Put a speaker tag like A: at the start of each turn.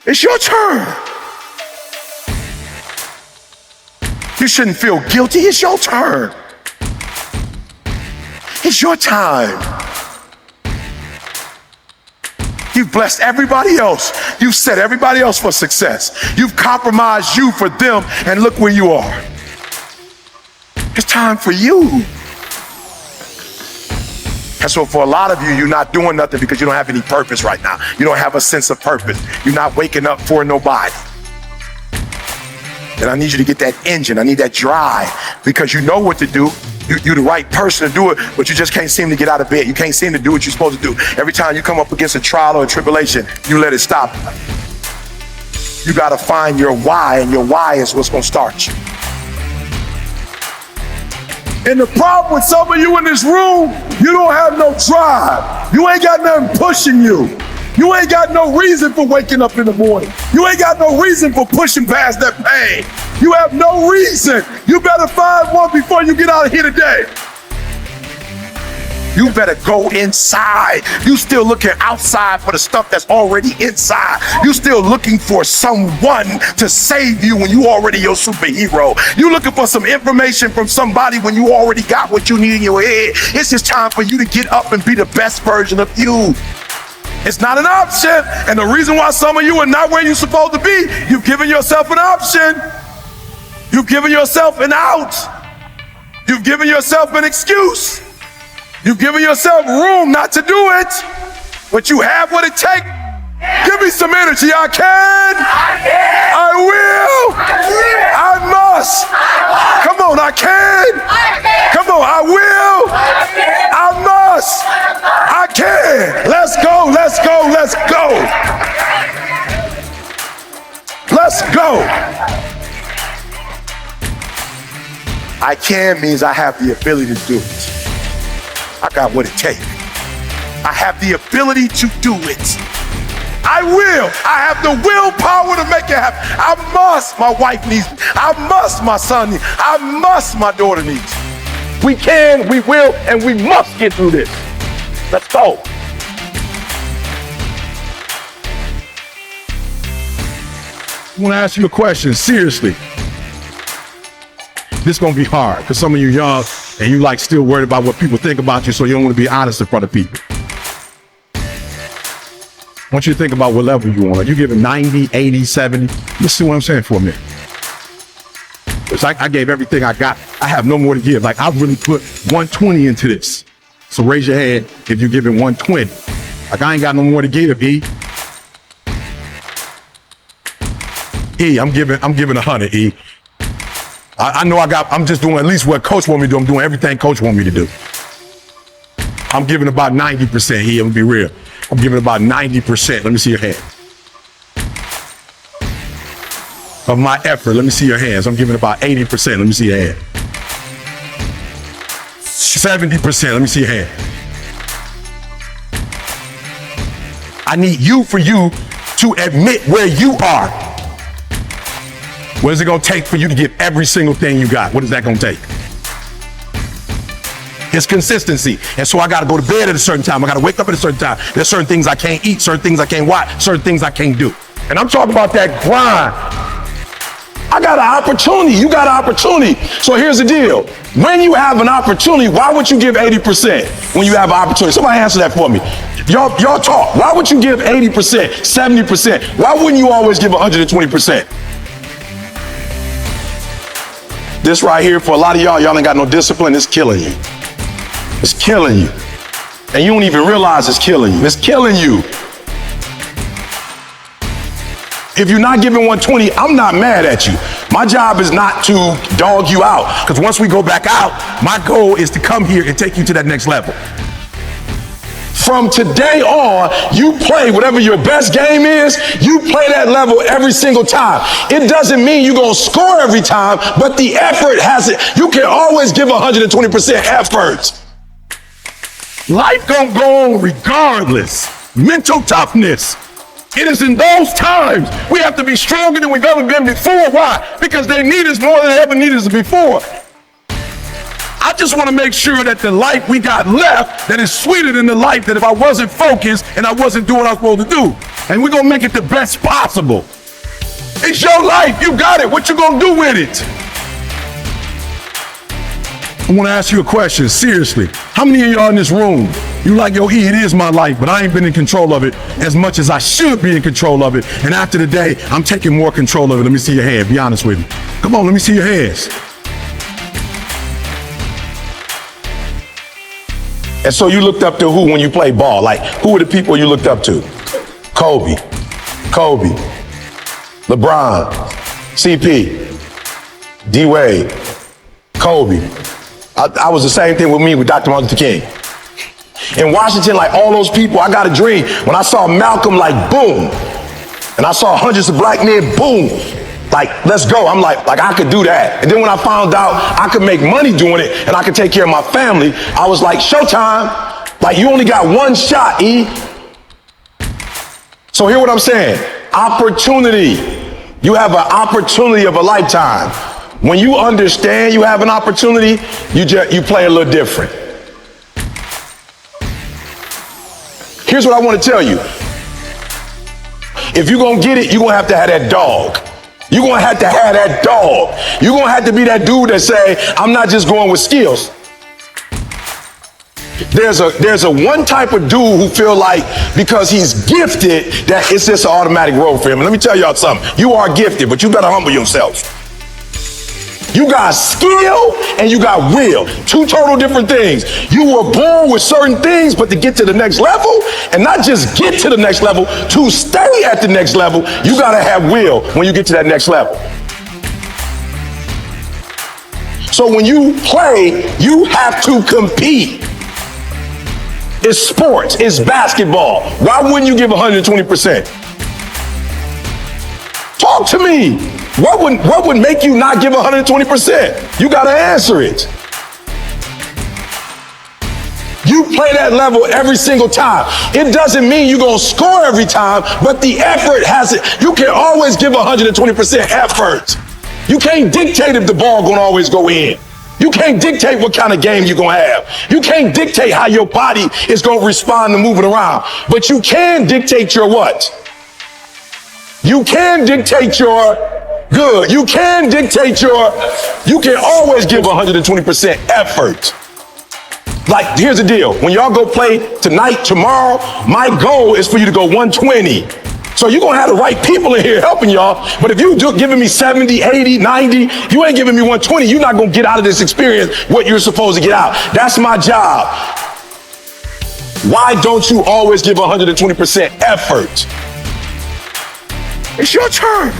A: It's your turn. You shouldn't feel guilty. It's your turn. It's your time. You've blessed everybody else. You've set everybody else for success. You've compromised you for them, and look where you are. It's time for you. And so for a lot of you, you're not doing nothing because you don't have any purpose right now. You don't have a sense of purpose. You're not waking up for nobody. And I need you to get that engine. I need that drive, because you know what to do. You're the right person to do it, but you just can't seem to get out of bed. You can't seem to do what you're supposed to do. Every time you come up against a trial or a tribulation, you let it stop. You got to find your why, and your why is what's going to start you. And the problem with some of you in this room, you don't have no drive. You ain't got nothing pushing you. You ain't got no reason for waking up in the morning. You ain't got no reason for pushing past that pain. You have no reason. You better find one before you get out of here today. You better go inside. You still looking outside for the stuff that's already inside. You still looking for someone to save you when you already your superhero. You looking for some information from somebody when you already got what you need in your head. It's just time for you to get up and be the best version of you. It's not an option. And the reason why some of you are not where you're supposed to be, you've given yourself an option. You've given yourself an out. You've given yourself an excuse. You've given yourself room not to do it, but you have what it takes. Give me some energy. I can. I will. I must. Come on, I can. Come on, I will. I must. I can. Let's go, let's go, let's go. Let's go. I can means I have the ability to do it. I got what it takes. I have the ability to do it. I will. I have the willpower to make it happen. I must. My wife needs me. I must. My son needs me. I must. My daughter needs me. We can, we will, and we must get through this. Let's go. I want to ask you a question, seriously. This is going to be hard because some of you young and you like still worried about what people think about you, so you don't want to be honest in front of people. I want you to think about what level you on. Are you giving 90, 80, 70? Let's see what I'm saying for a minute. It's like I gave everything I got. I have no more to give. Like I really put 120 into this. So raise your hand if you're giving 120. Like I ain't got no more to give, E. E, I'm giving 100, E. I know I'm just doing at least what coach want me to do. I'm doing everything coach want me to do. I'm giving about 90%, E, I'm gonna be real. I'm giving about 90%. Let me see your hand. Of my effort, let me see your hands. I'm giving about 80%. Let me see your hand. 70%, let me see your hand. I need you for you to admit where you are. What is it gonna take for you to give every single thing you got? What is that gonna take? It's consistency. And so I gotta go to bed at a certain time. I gotta wake up at a certain time. There's certain things I can't eat, certain things I can't watch, certain things I can't do. And I'm talking about that grind. I got an opportunity. You got an opportunity. So here's the deal. When you have an opportunity, why would you give 80% when you have an opportunity? Somebody answer that for me. Y'all talk. Why would you give 80%, 70%? Why wouldn't you always give 120%? This right here, for a lot of y'all ain't got no discipline. It's killing you. It's killing you. And you don't even realize it's killing you. It's killing you. If you're not giving 120, I'm not mad at you. My job is not to dog you out, because once we go back out, my goal is to come here and take you to that next level. From today on, you play whatever your best game is, you play that level every single time. It doesn't mean you're gonna score every time, but the effort has it. You can always give 120% effort. Life gonna go on regardless. Mental toughness. It is in those times we have to be stronger than we've ever been before. Why? Because they need us more than they ever needed us before. I just want to make sure that the life we got left, that is sweeter than the life that if I wasn't focused and I wasn't doing what I was supposed to do. And we're gonna make it the best possible. It's your life, you got it. What you gonna do with it? I wanna ask you a question, seriously. How many of y'all in this room, you like, yo, E, it is my life, but I ain't been in control of it as much as I should be in control of it. And after the day, I'm taking more control of it. Let me see your hand, be honest with me. Come on, let me see your hands. And so you looked up to who when you played ball? Like, who were the people you looked up to? Kobe, LeBron, CP, D-Wade, Kobe. I was the same thing with me with Dr. Martin Luther King. In Washington, like all those people, I got a dream. When I saw Malcolm, like boom. And I saw hundreds of black men, boom. Like, let's go. I'm like I could do that. And then when I found out I could make money doing it and I could take care of my family, I was like, showtime. Like, you only got one shot, E. So hear what I'm saying. Opportunity. You have an opportunity of a lifetime. When you understand you have an opportunity, you play a little different. Here's what I want to tell you. If you're going to get it, you're going to have that dog. You're going to have that dog. You're going to have to be that dude that say, I'm not just going with skills. There's a one type of dude who feel like because he's gifted that it's just an automatic road for him. And let me tell y'all something. You are gifted, but you better humble yourself. You got skill and you got will. Two total different things. You were born with certain things, but to get to the next level, and not just get to the next level, to stay at the next level, you gotta have will when you get to that next level. So when you play, you have to compete. It's sports, it's basketball. Why wouldn't you give 120%? Talk to me. What would make you not give 120%? You gotta answer it. You play that level every single time. It doesn't mean you're gonna score every time, but the effort has it. You can always give 120% effort. You can't dictate if the ball gonna always go in. You can't dictate what kind of game you're gonna have. You can't dictate how your body is gonna respond to moving around. But you can dictate your what? You can dictate your good. You can dictate you can always give 120% effort. Like, here's the deal. When y'all go play tonight, tomorrow, my goal is for you to go 120. So you're gonna have the right people in here helping y'all. But if you giving me 70, 80, 90, you ain't giving me 120, you're not gonna get out of this experience what you're supposed to get out. That's my job. Why don't you always give 120% effort? It's your turn.